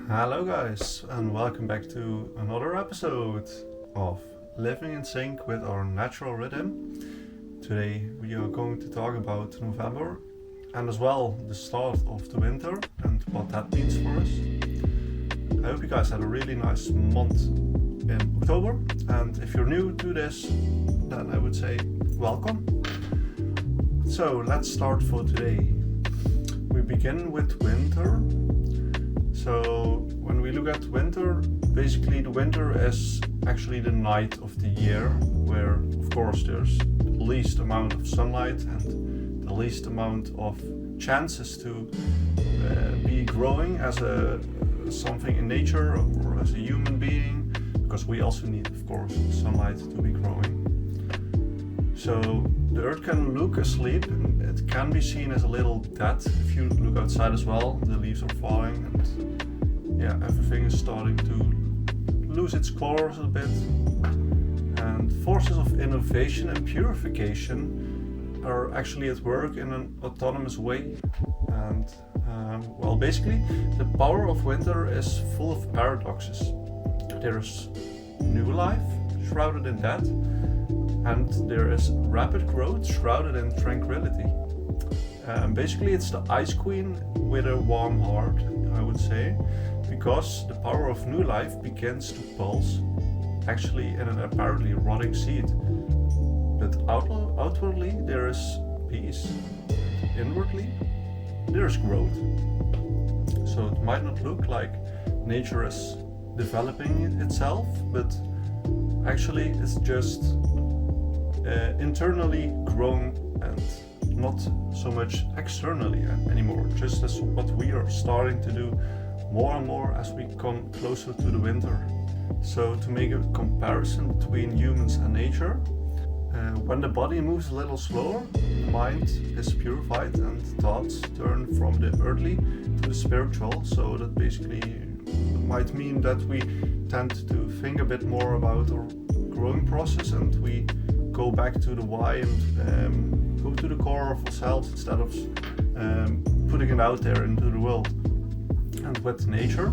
Hello guys, and welcome back to another episode of Living in Sync with our natural rhythm. Today we are going to talk about November and as well the start of the winter and what that means for us. I hope you guys had a really nice month in October, and if you're new to this, then I would say welcome. So let's start for today. We begin with winter. So when we look at winter, basically the winter is actually the night of the year where of course there's the least amount of sunlight and the least amount of chances to be growing as something in nature or as a human being, because we also need of course sunlight to be growing. So the earth can look asleep and it can be seen as a little dead. If you look outside as well, the leaves are falling and everything is starting to lose its colors a bit. And forces of innovation and purification are actually at work in an autonomous way. And basically the power of winter is full of paradoxes. There's new life shrouded in death, and there is rapid growth shrouded in tranquility. Basically it's the ice queen with a warm heart, I would say, because the power of new life begins to pulse, actually in an apparently rotting seed. But outwardly there is peace, inwardly there is growth. So it might not look like nature is developing itself, but actually it's just internally grown and not so much externally anymore, just as what we are starting to do more and more as we come closer to the winter. So to make a comparison between humans and nature, when the body moves a little slower, the mind is purified and thoughts turn from the earthly to the spiritual. So that basically might mean that we tend to think a bit more about our growing process, and we go back to the why and go to the core of ourselves instead of putting it out there into the world. And with nature,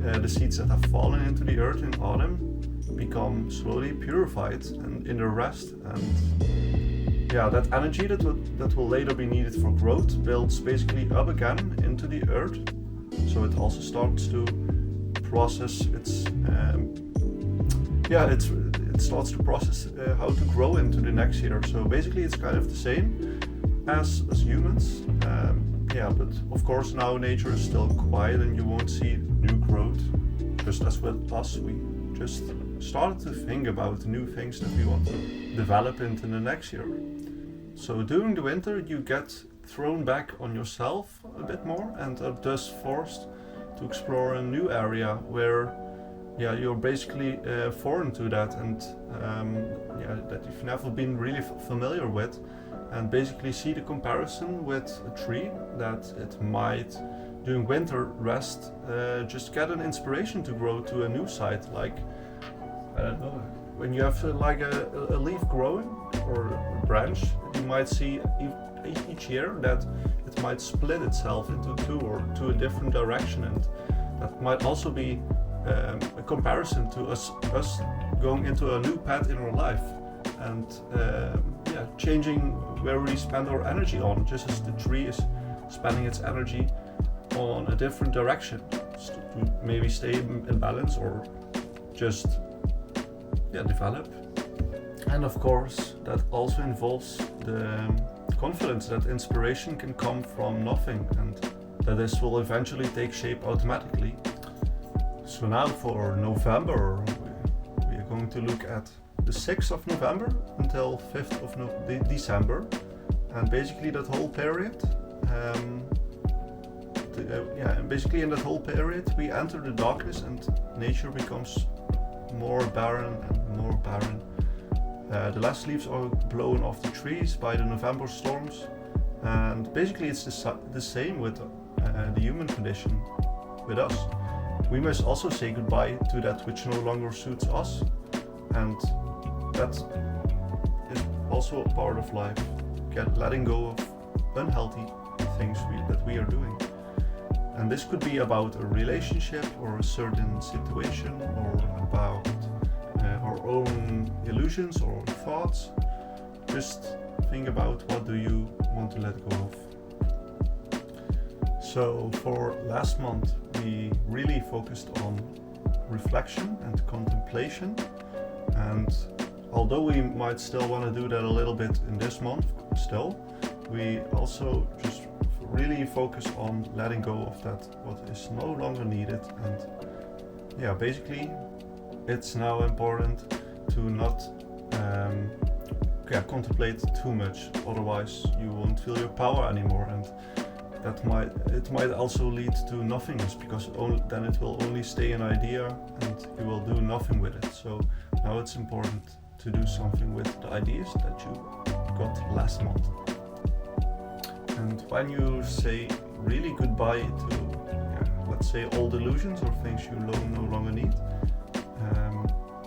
the seeds that have fallen into the earth in autumn become slowly purified and in their rest, and that energy that will later be needed for growth builds basically up again into the earth. So it also starts to process its it starts to process how to grow into the next year. So basically it's kind of the same as humans. But of course now nature is still quiet and you won't see new growth. Just as with us, we just started to think about new things that we want to develop into the next year. So during the winter you get thrown back on yourself a bit more and are thus forced to explore a new area where you're basically foreign to that and that you've never been really familiar with, and basically see the comparison with a tree that it might during winter rest just get an inspiration to grow to a new site. Like, I don't know, when you have like a leaf growing or a branch, you might see each year that it might split itself into two or to a different direction, and that might also be a comparison to us going into a new path in our life and changing where we spend our energy on, just as the tree is spending its energy on a different direction to maybe stay in balance or just develop. And of course that also involves the confidence that inspiration can come from nothing and that this will eventually take shape automatically. So now for November, we are going to look at the 6th of November until 5th of December, and basically that whole period, basically in that whole period we enter the darkness and nature becomes more barren and more barren. The last leaves are blown off the trees by the November storms, and basically it's the same with the human condition with us. We must also say goodbye to that which no longer suits us, and that is also a part of life, letting go of unhealthy things that we are doing. And this could be about a relationship or a certain situation, or about our own illusions or thoughts. Just think about what do you want to let go of. So for last month we really focused on reflection and contemplation, and although we might still want to do that a little bit in this month still, we also just really focus on letting go of that what is no longer needed. And yeah, basically it's now important to not contemplate too much, otherwise you won't feel your power anymore, and it might also lead to nothingness, because then it will only stay an idea and you will do nothing with it. So now it's important to do something with the ideas that you got last month. And when you say really goodbye to, let's say, old illusions or things you no longer need,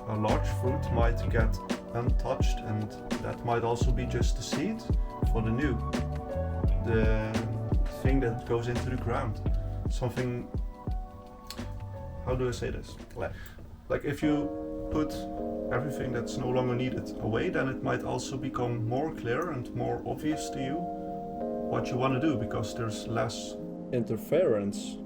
a large fruit might get untouched, and that might also be just the seed for the new, the thing that goes into the ground. Something, how do I say this? Like if you put everything that's no longer needed away, then it might also become more clear and more obvious to you what you want to do, because there's less interference.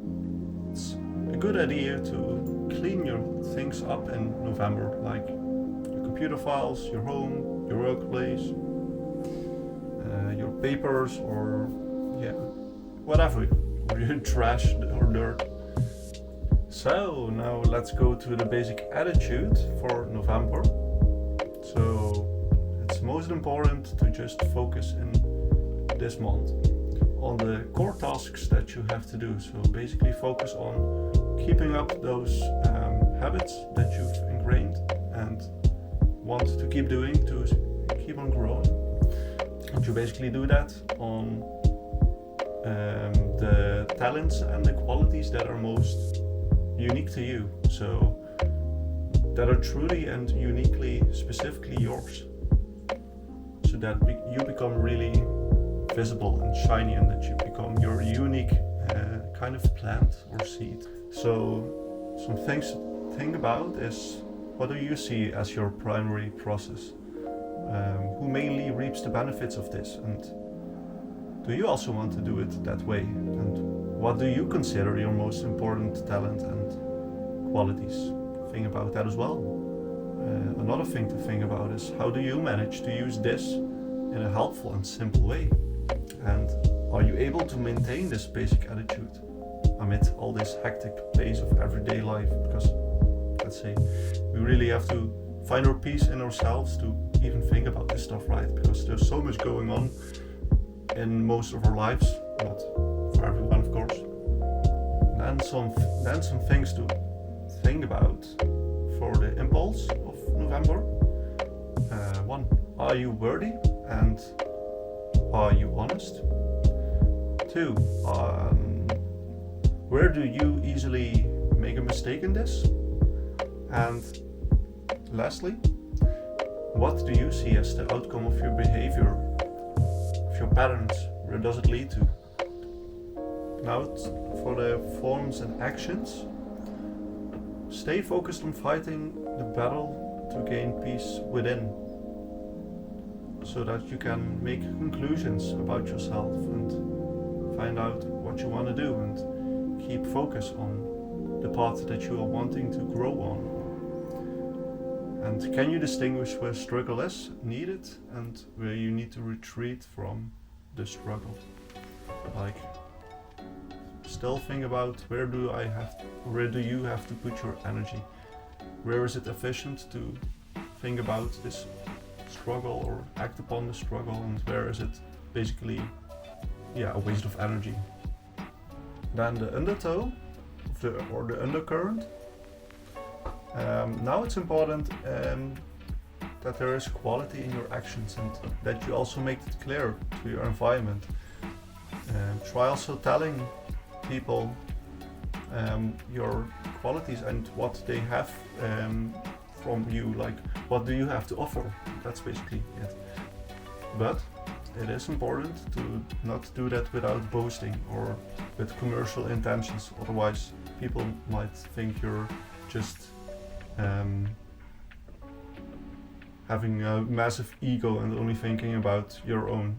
It's a good idea to clean your things up in November, like your computer files, your home, your workplace, your papers, or whatever, or your trash or dirt. So now let's go to the basic attitude for November. So it's most important to just focus in this month on the core tasks that you have to do. So basically focus on keeping up those habits that you've ingrained and want to keep doing to keep on growing. And you basically do that on the talents and the qualities that are most unique to you, so that are truly and uniquely, specifically yours, so that you become really visible and shiny, and that you become your unique kind of plant or seed. So some things to think about is, what do you see as your primary process? Who mainly reaps the benefits of this, and do you also want to do it that way? And what do you consider your most important talent and qualities? Think about that as well. Another thing to think about is, how do you manage to use this in a helpful and simple way? And are you able to maintain this basic attitude amid all this hectic pace of everyday life? Because, let's say, we really have to find our peace in ourselves to even think about this stuff, right? Because there's so much going on in most of our lives, not for everyone, of course. And then some things to think about for the impulse of November. 1, are you worthy, and are you honest? 2, where do you easily make a mistake in this? And lastly, what do you see as the outcome of your behavior, of your patterns? Where does it lead to? Now for the forms and actions. Stay focused on fighting the battle to gain peace within, so that you can make conclusions about yourself and find out what you want to do, and keep focus on the path that you are wanting to grow on. And can you distinguish where struggle is needed and where you need to retreat from the struggle? Like, still think about, where do you have to put your energy? Where is it efficient to think about this struggle or act upon the struggle, and where is it basically a waste of energy? Then the undertow or the undercurrent. Now it's important that there is quality in your actions, and that you also make it clear to your environment. Try also telling people your qualities and what they have from you, like what do you have to offer. That's basically it. But it is important to not do that without boasting or with commercial intentions. Otherwise, people might think you're just having a massive ego and only thinking about your own.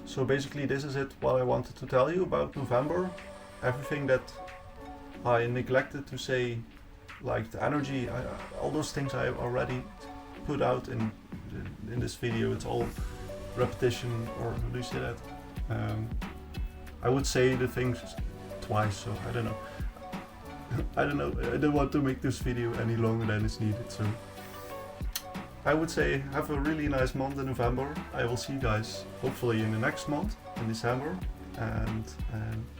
So basically this is it, what I wanted to tell you about November. Everything that I neglected to say, like the energy, all those things I already put out in this video. It's all repetition, or how do you say that? I would say the things twice, so I don't know. I don't want to make this video any longer than is needed, so I would say have a really nice month in November. I will see you guys hopefully in the next month, in December, and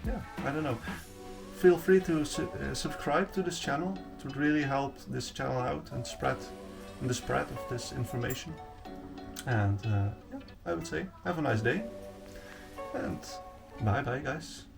yeah, I don't know. Feel free to subscribe to this channel. It would really help this channel out and the spread of this information. And yeah, I would say have a nice day, and bye bye guys.